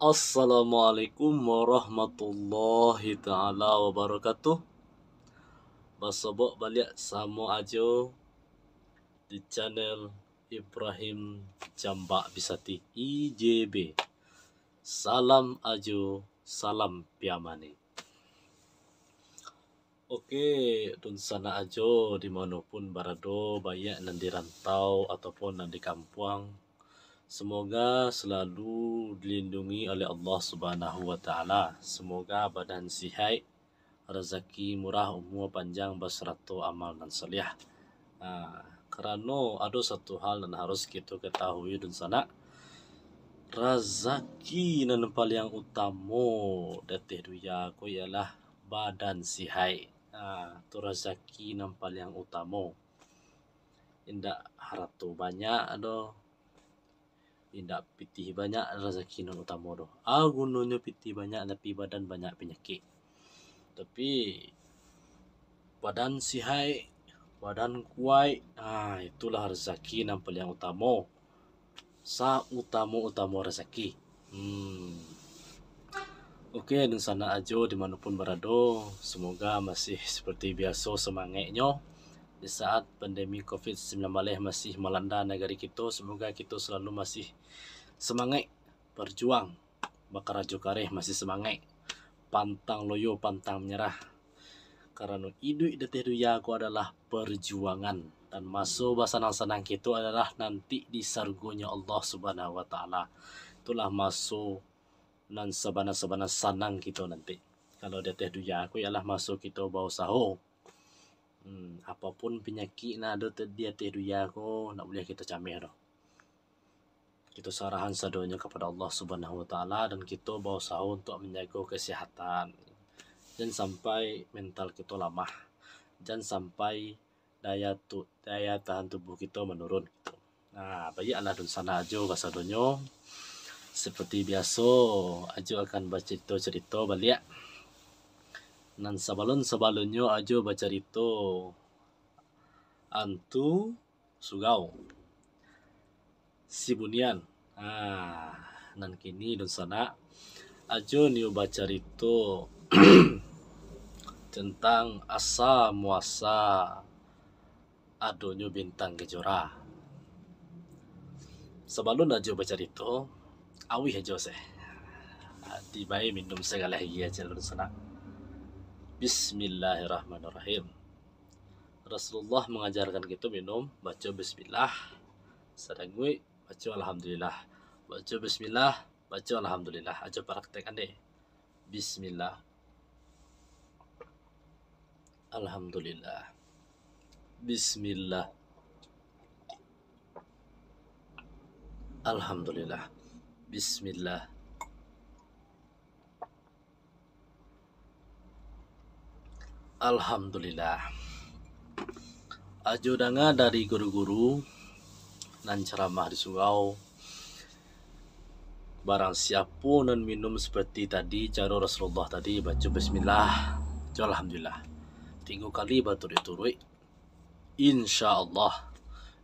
Assalamualaikum warahmatullahi taala wabarakatuh. Basobok balik sama ajo di channel Ibrahim Jambak Bisati IJB. Salam ajo, salam piamani. Oke, dun sana ajo dimanapun barado banyak nan di rantau ataupun nan di kampung. Semoga selalu dilindungi oleh Allah Subhanahu wa taala. Semoga badan sihat, rezeki murah, umur panjang, beserta amal dan salih. Kerana ada satu hal yang harus kita ketahui dan sana, rezeki yang paling utama datih dunia aku ialah badan sihat. Itu rezeki yang paling utama. Indak harap tu banyak ada. Indak pitih banyak rezeki non utama doh. Gunanya pitih banyak tapi badan banyak penyakit. Tapi badan sihat, badan kuat, itulah rezeki yang paling utama. Utama rezeki. Oke, dan sana ajo dimanapun berada, semoga masih seperti biasa semangatnya. Di saat pandemi COVID-19 masih melanda negara kita, semoga kita selalu masih semangat berjuang. Bakarajo kareh masih semangat. Pantang loyo, pantang menyerah. Karena hidup datih dunia aku adalah perjuangan. Dan masuk basanang-sanang kita adalah nanti di surganya Allah Subhanahu wa taala. Itulah masuk nan sabana-sabana sanang kita nanti. Kalau datih dunia aku ialah masuk kita bau saho. Apapun penyakit na ada di atas dunia ko nak boleh kita camih dah. Kita sarahan sadonya kepada Allah Subhanahu wa taala dan kita berusaha untuk menjaga kesihatan. Jangan sampai mental kita lemah. Jangan sampai daya tahan tubuh kita menurun gitu. Bagi anak dun sana ajo basadonyo. Seperti biasa, ajo akan bercerita-cerita balik. Nan sabalun-sabalunyo ajo bercerita antu sugau si bunian. Nan kini dun sana ajo niu bercerita tentang asa muasa adonyo bintang kejora. Sebelum ajo bercerita, awih ajo seh. Tibai minum segala lagi aja dun sana. Bismillahirrahmanirrahim. Rasulullah mengajarkan kita minum, baca bismillah. Sedangui baca alhamdulillah. Baca bismillah, baca alhamdulillah. Aja praktekkan deh. Bismillah. Alhamdulillah. Bismillah. Alhamdulillah. Bismillah. Alhamdulillah. Ajo dengar dari guru-guru nan ceramah di surau. Barang siapa nan minum seperti tadi cara Rasulullah tadi, baca bismillah, baca alhamdulillah 3 kali berturut-turut, insyaallah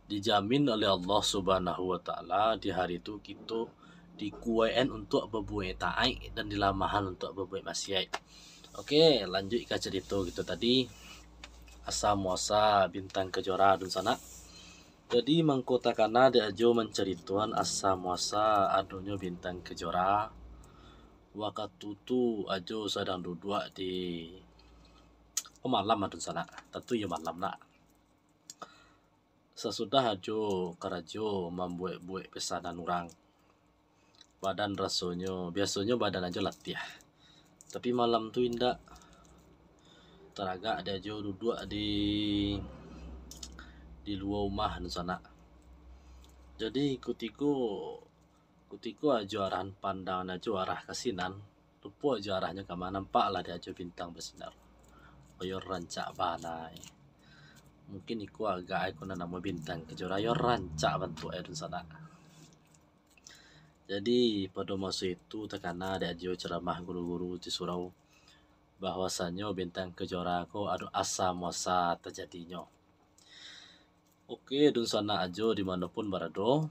dijamin oleh Allah Subhanahu wa taala di hari itu kita dikuatkan untuk berbuat taat dan dilamahan untuk berbuat maksiat. Oke, lanjut ke cerita kita tadi. Asa muasa bintang kejora dun sana. Jadi mengkotakana dia ajo mencerituan asa muasa adonyo bintang kejora. Waktu tu ajo sedang duduk di malam adun sana. Tentu ya malam nak. Sesudah ajo karajo membuat pesanan orang. Badan rasanya biasanya badan aja latih. Tapi malam tu indak. Teragak dia ajo duduk di luar rumah di sana. Jadi kutiku ajo arahan pandang ajo arah kasinan, lupa ajo arahnya ke mana, nampak lah dia ajo bintang bersinar. Ayo rancak banai. Mungkin iku agak aku nama bintang kejora ayo rancak bentuk di sana. Jadi pada masa itu tekana dia ajo ceramah guru-guru di surau bahwasanya bintang kejora aku ada asa muasa terjadinya. Oke, dun sana ajo dimanapun berada,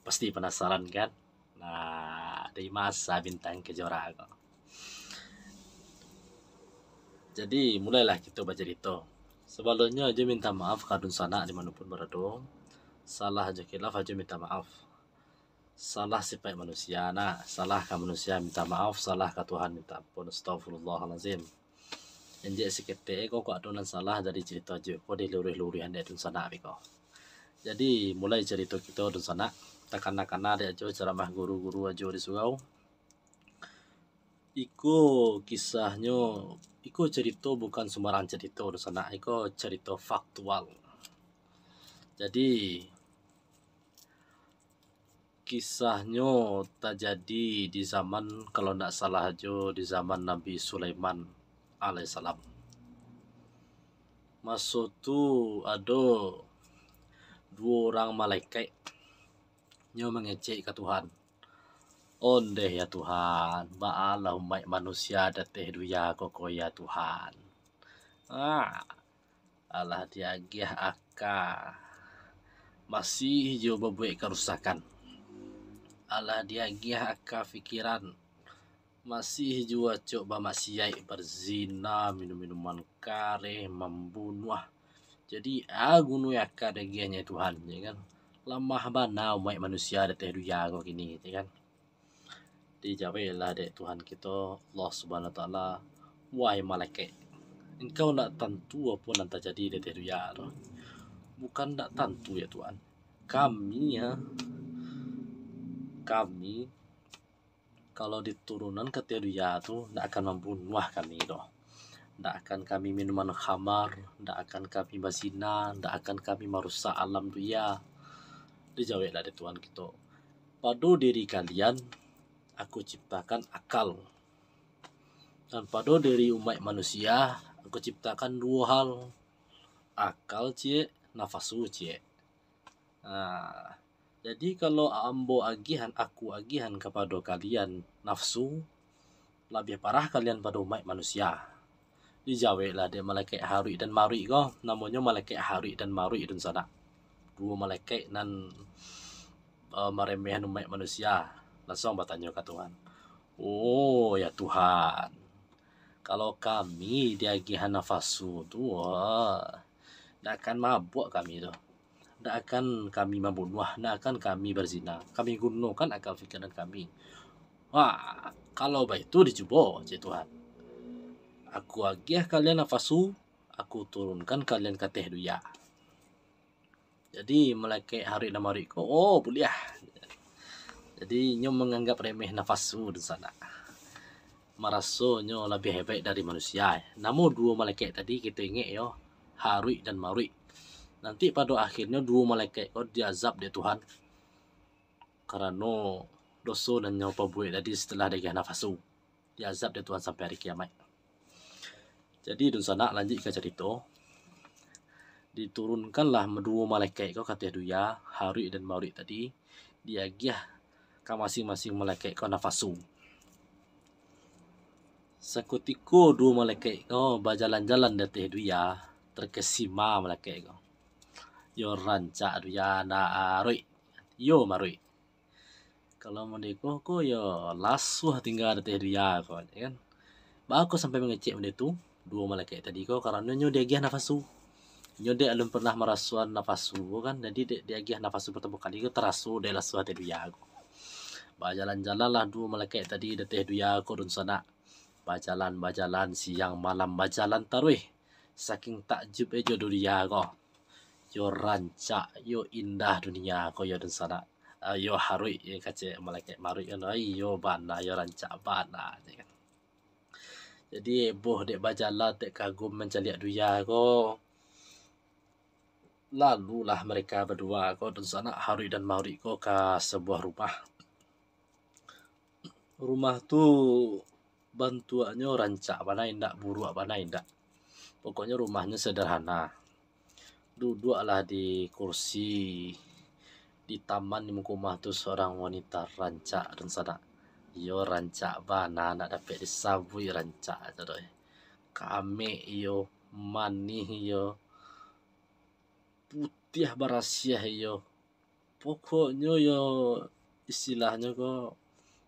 pasti penasaran kan? Nah, seperti masa bintang kejora kok. Jadi mulailah kita baca itu. Sebelumnya aja minta maaf kadun sana dimanapun berada. Salah aja khilaf aja minta maaf. Salah sifat manusia, nah salah ke manusia minta maaf, salah ke Tuhan minta ampun. Astagfirullahalazim. Enjek sekete kok adonan salah dari cerita aja. Kok di lurih-lurih anda dun sana kok. Jadi mulai cerita kita dun sana. Takana-kana ada aja ceramah guru-guru aja di surau. Iku kisahnya, iku cerita bukan sembarang cerita di sana, iku cerita faktual. Jadi kisahnya terjadi di zaman, kalau tidak salah aja di zaman Nabi Sulaiman alaihissalam. Masa tu ada dua orang malaikat yang mengecek ke Tuhan. Ondeh ya Tuhan, ba'alah umat manusia dateh duya koko ya Tuhan. Alah dia giah aka masih jo berbuat kerusakan. Alah dia giah aka fikiran masih jua coba maksiat berzina, minum-minuman kare, membunuh. Jadi agunu aka degianya Tuhan, ya kan? Lemah bana umat manusia dateh duya kok gini, ya kan? Dijawablah dek Tuhan kita Allah Subhanahu Wa Taala, wahai malaikat, engkau nak tentu apa yang terjadi di dunia. Bukan nak tentu ya Tuhan. Kami kalau diturunan ke dunia tu tidak akan membunuh kami doh. Tidak akan kami minuman khamar, tidak akan kami berzina, tidak akan kami merusak alam dunia. Dijawablah dek Tuhan kita, pada diri kalian aku ciptakan akal, dan pada diri umat manusia aku ciptakan dua hal, akal cie, nafasu cie. Jadi kalau aku agihan kepada kalian nafsu, lebih parah kalian pada umat manusia. Dijawablah dia malaikat Harut dan Marut kau, namanya malaikat Harut dan Marut dan sana. Dua malaikat nan meremehan umat manusia. Langsung bertanya ke Tuhan, oh ya Tuhan, kalau kami diagihan nafasu tu, tidak akan mabuk kami tu, tidak akan kami membunuh, tidak akan kami berzina, kami gunakan akal fikiran kami. Wah, kalau begitu dicoba, ya Tuhan. Aku agih kalian nafasu, aku turunkan kalian ke teh duya. Jadi malaikat Harut dan Marut kau, oh boleh. Jadi nyom menganggap remeh nafasu di sana. Merasanya lebih hebat dari manusia. Namun dua malaikat tadi kita ingat yo, Harut dan Marut. Nanti pada akhirnya dua malaikat kau diazab oleh Tuhan karena dosa dan nyawa buat tadi setelah dia nafasu. Diazab oleh Tuhan sampai hari kiamat. Jadi di sana lanjut ke cerita. Diturunkanlah dua malaikat kau kata duya, Harut dan Marut tadi. Diagiah ke masing-masing malaikat kau nafasu. Seketika dua malaikat kau berjalan-jalan di teh duya, terkesima malaikat kau. Yo rancak duya na Harut, yo Marut. Kalau mereka kau yo lasuh tinggal di teh duya kau, kan? Baru sampai mengecek benda tu dua malaikat tadi kau karena nyo dia giah nafasu. Nyo dia belum pernah merasuan nafasu kan, jadi dia giah nafasu pertama kali kau terasu dia lasuh di duya kau. Berjalan-jalanlah dua malaikat tadi di teh duya kau dun sana. Berjalan siang malam berjalan taruih. Saking takjub aja dunia kau. Yo rancak, yo indah dunia kau yo dun sana. Yo Harut ya kace malaikat Marut kan, yo bana yo rancak bana kan. Jadi boh dek berjalan dek kagum mencari dunia kau. Lalulah mereka berdua kau dun sana Harut dan Marut kau ke sebuah rumah. Rumah tu bantuannya rancak mana indak, buruk mana indak. Pokoknya rumahnya sederhana. Duduklah di kursi di taman di muka rumah tu seorang wanita rancak dan sana. Yo rancak bana nak dapat disabui rancak tu doy. Kami yo manih yo putih barasia yo. Pokoknya yo istilahnya kok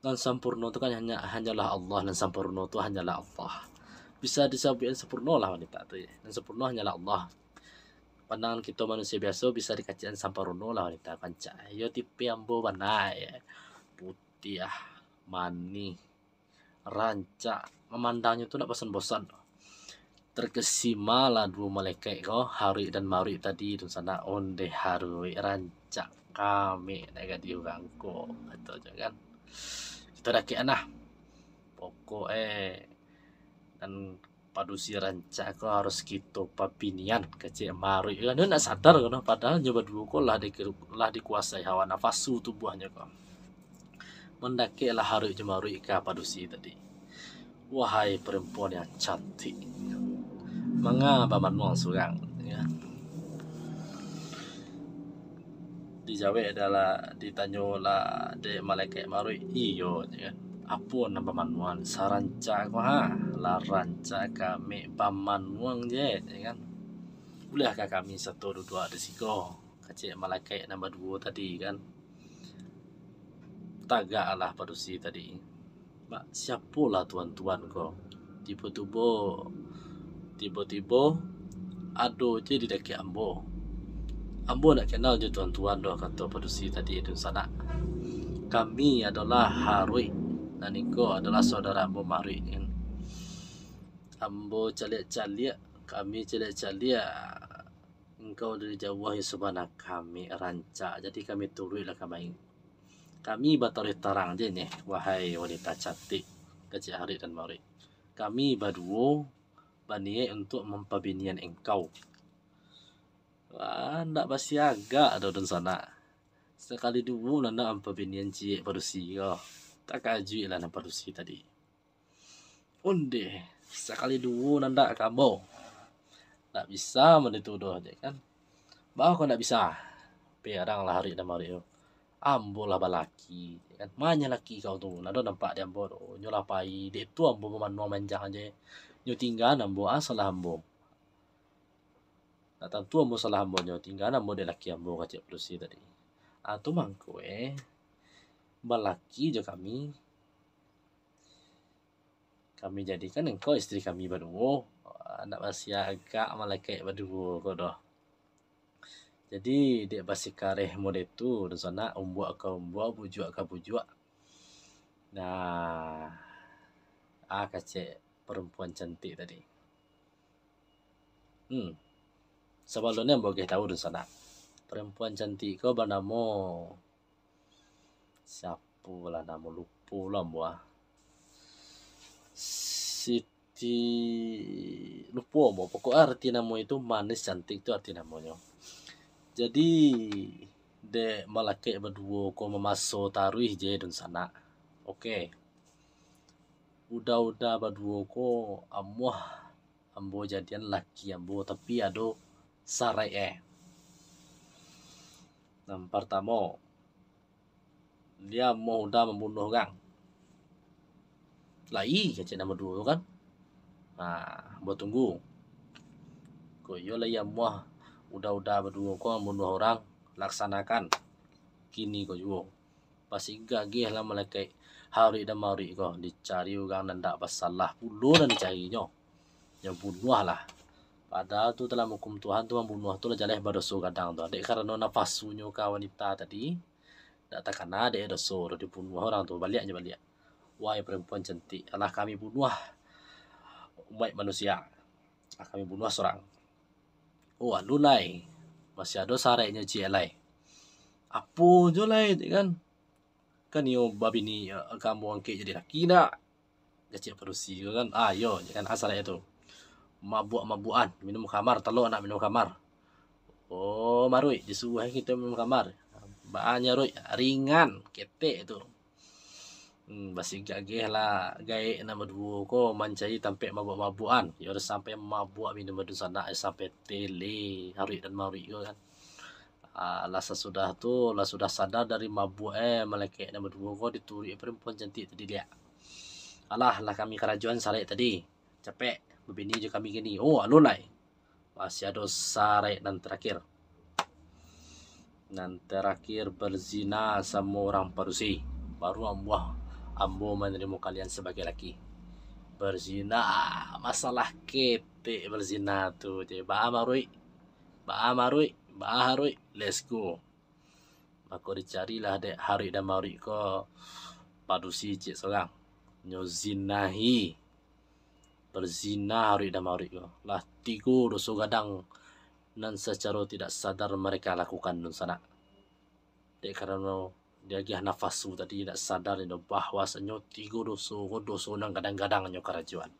Nan sempurna itu kan hanyalah Allah, dan sempurna itu hanyalah Allah. Bisa disebutkan sempurna lah wanita itu ya. Dan sempurna hanyalah Allah. Pandangan kita manusia biasa bisa dikatakan sempurna lah wanita kanca. Yo tipe ambo banai ya. Putih mani, rancak, memandangnya tuh nak bosan-bosan. Terkesima lah dua malaikat kau hari dan mari tadi tu sana onde hari rancak kami nak di urangko atau jangan kita dah kianah pokok dan padusi rancak kau harus kita papinian kecil mari kan nak sadar kan padahal nyoba dulu kau lah dikuasai hawa nafsu tubuhnya kau mendaki lah hari jemari ke padusi tadi. Wahai perempuan yang cantik, mengapa manuang surang ya. Dijawab adalah ditanyolah de malaikat marui iyo ya. Apa nama manuan saranca ko ha la ranca kami pamanuang je ya kan. Bolehkah kami satu dua resiko kecil malaikat nombor 2 tadi kan. Tagaklah padusi tadi. Mak siapalah tuan-tuan ko. Tiba-tiba ado je di daki ambo. Ambo nak kenal je tuan-tuan doh kata padusi tadi itu sana. Kami adalah Harui dan Niko adalah saudara ambo Marui kan. Ambo caliak-caliak, kami caliak-caliak. Engkau dari jauh ya subhana kami rancak. Jadi kami turuilah kami. Kami batari tarang je nih, wahai wanita cantik, kecil hari dan Marui. Kami berdua baniai untuk mempabinian engkau. Wah, ndak basiaga ada dan sana. Sekali dulu nanda mempabinian cie padusi kau. Tak kajui lah nanda padusi tadi. Onde, sekali dulu nanda kamu. Ndak bisa menituduh aja kan. Bawa kau ndak bisa. Perang lah hari dan Marui. Ambo lah balaki kan manya laki kau tu nado nampak dia ambo nyola pai de tu ambo memanu manjang aja nyo tinggal ambo salah ambo tak tentu ambo salah ambo nyo tinggal ambo de laki ambo kacik pelusi tadi tu mangko balaki jo kami jadikan engkau istri kami berdua anak masih agak malaikat berdua kau dah. Jadi dia basi kareh mode tu dan sana umbuak ke umbuak bujuk ke bujuk. Nah, kacik perempuan cantik tadi. Sebelumnya boleh tahu dan sana. Perempuan cantik kau bernama siapa lah nama lupa lah buah. Siti lupa buah. Pokok arti nama itu manis cantik tu arti namanya. Jadi de malaikat berdua ko memasuk taruh je dan sana. Okey. Udah berdua ko ambo jadian laki ambo tapi ada sarai Yang pertama dia mau udah membunuh orang. Lai kecil nama 2 kan. Buat tunggu. Ko yo lah ya udah berdua kau membunuh orang laksanakan kini kau juga pasti gagih lah malaikat hari dan mari kau dicari orang dan tak bersalah puluh dan dicarinya yang bunuh lah padahal tu dalam hukum Tuhan tu membunuh tu lah jalan berdosa kadang tu dek karena nafasunya kau wanita tadi tak takkan ada dosa tu dibunuh orang tu balik wahai perempuan cantik Allah kami bunuh umat manusia kami bunuh seorang. Lulai masih ada sarainya cie lai. Apa je lai kan? Kan yo babi ni kamu angkat jadi laki nak. Kecil perusi kan. Yo kan asal itu. Mabuk-mabukan, minum khamar, telur nak minum khamar. Marui disuruh kita minum khamar. Bahannya rui ringan, ketek itu. Basi gagih lah gaya nama 2 ko mancai sampai mabuk-mabukan ya udah sampai mabuk minum madu sana sampai tele hari dan mari kan lah sesudah tu lah sudah sadar dari mabuk malaikat nama 2 ko dituri perempuan cantik tadi dia lah kami kerajuan sarai tadi capek begini je kami gini alulai masih ada sarai dan terakhir berzina sama orang parusi baru ambuah ambo menerima kalian sebagai laki. Berzina, masalah ketek berzina tuh. Jadi Baharui, let's go. Maka dicarilah dek hari dan mauri ko padusi cik seorang nyozinahi berzina hari dan mauri ko lah tigo dosa gadang nan secara tidak sadar mereka lakukan nun sana. Dek karena dia gih nafasu tadi tidak sadar itu bahwasanya tigo dosa nang kadang-kadang nyo kerajuan.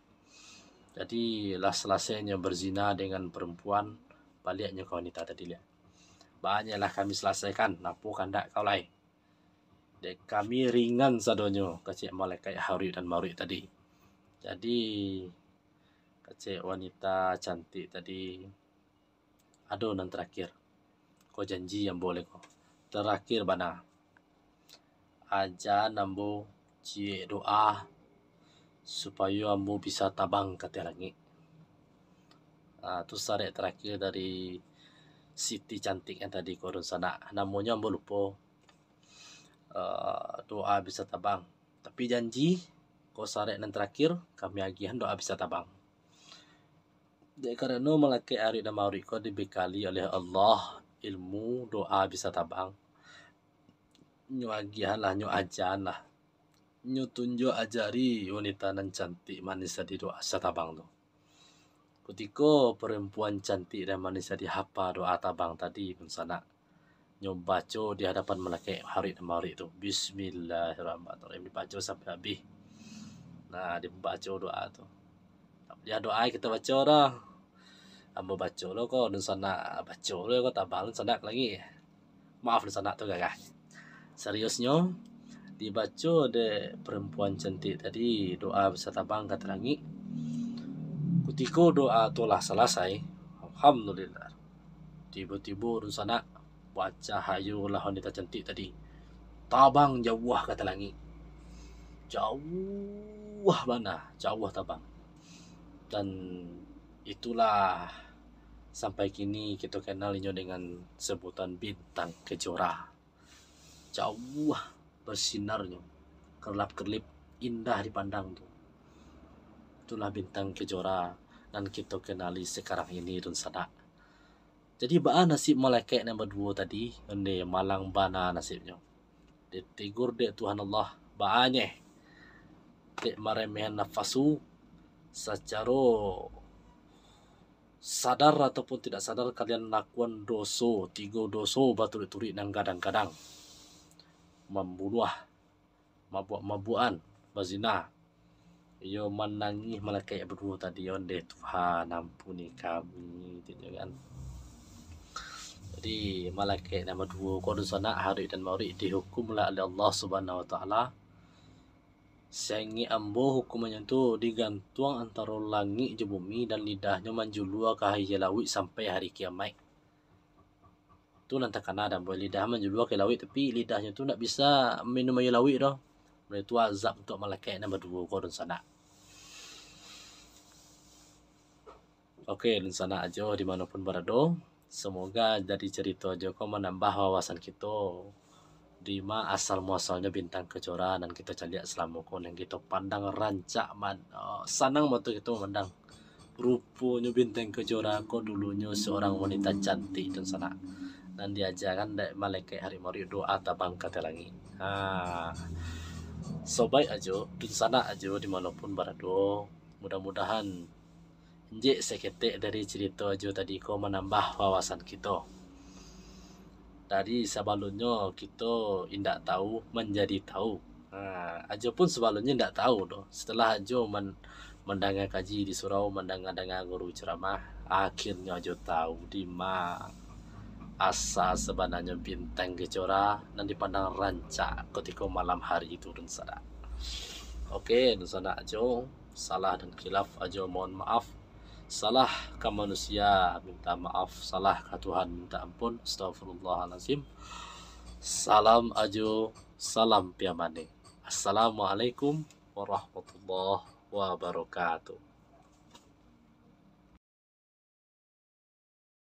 Jadi lah selesainya berzina dengan perempuan baliknya ke wanita tadi lihat. Banyaklah kami selesaikan, napu kandak kau lai. Dek kami ringan sadonyo kecik malaikat hari dan mauri tadi. Jadi kecik wanita cantik tadi. Aduh nan terakhir. Kau janji yang boleh kau. Terakhir bana. Aja nambo cie doa supaya ambo bisa tabang ke langit. Itu syarat terakhir dari Siti cantik yang tadi korun sana. Namanya ambo lupa. Doa bisa tabang. Tapi janji kau syarat yang terakhir kami agihan doa bisa tabang. Dek karena malaikat hari dan mauri kau dibekali oleh Allah ilmu doa bisa tabang. Nyo agihan lah, nyo ajan lah. Nyo tunjuk ajari wanita nan cantik manis tadi doa bisa tabang tu. Ketika perempuan cantik dan manis tadi hafal doa tabang tadi pun sana. Nyo baca di hadapan malaikat hari dan mauri itu. Bismillahirrahmanirrahim. Dibaca sampai habis. Nah, dibaca doa tu. Dia doa kita baca dah. Ambo baca lo kok dan sana baca lo kok tabang sana lagi. Maaf dan sana tu guys. Seriusnya dibaca de perempuan cantik tadi doa bisa tabang kata langit. Ketika doa tu lah selesai, alhamdulillah. Tiba-tiba dan sana baca hayu lah wanita cantik tadi. Tabang jauh kata langit. Jauh mana? Jauh tabang. Dan itulah sampai kini kita kenalnya dengan sebutan bintang kejora. Jauh bersinarnya, kerlap-kerlip, indah dipandang tu. Itulah bintang kejora dan kita kenali sekarang ini dan sana. Jadi baa nasib malaikat yang berdua tadi, ande malang bana nasibnya. Ditegur dek Tuhan Allah, baanya dek maremehan nafasu secara sadar ataupun tidak sadar kalian lakukan dosa, 3 dosa berturut-turut dan kadang-kadang membunuh, mabuk-mabukan, berzina. Yo menangis malaikat berdua tadi onde Tuhan ampuni kami gitu kan. Jadi malaikat nama dua kodun sana hari dan mauri dihukumlah oleh Allah Subhanahu wa taala. Sengi ambo hukumannya tu digantung antara langit je bumi dan lidahnya manjulua ke hari lawi sampai hari kiamat. Tu nanti kena dan boleh lidah manjulua ke lawi tapi lidahnya tu tak bisa minum air lawi dah. Itu azab untuk malaikat nama dua kodun sana. Oke, dan sana aja dimanapun berada. Semoga dari cerita aja kau menambah wawasan kita di ma asal muasalnya bintang kejora dan kita lihat selama kau yang kita pandang rancak sanang waktu kita memandang rupanya bintang kejora kau dulunya seorang wanita cantik dan sana dan diajarkan dari malaikat hari mari doa tabang kata langit. Sobat aja dan sana aja dimanapun berada, mudah-mudahan Jek seketik dari cerita aja tadi kau menambah wawasan kita. Dari sebelumnya kita tidak tahu menjadi tahu. Aja pun sebelumnya tidak tahu doh. Setelah aja mendengar kaji di surau, mendengar guru ceramah, akhirnya aja tahu di mana asa sebenarnya bintang kejora dan dipandang rancak ketika malam hari itu dan sada. Oke, dan sada aja salah dan khilaf aja mohon maaf. Salah ke manusia minta maaf, salah ke Tuhan minta ampun. Astagfirullahaladzim. Salam ajo, salam piamane. Assalamualaikum warahmatullahi wabarakatuh.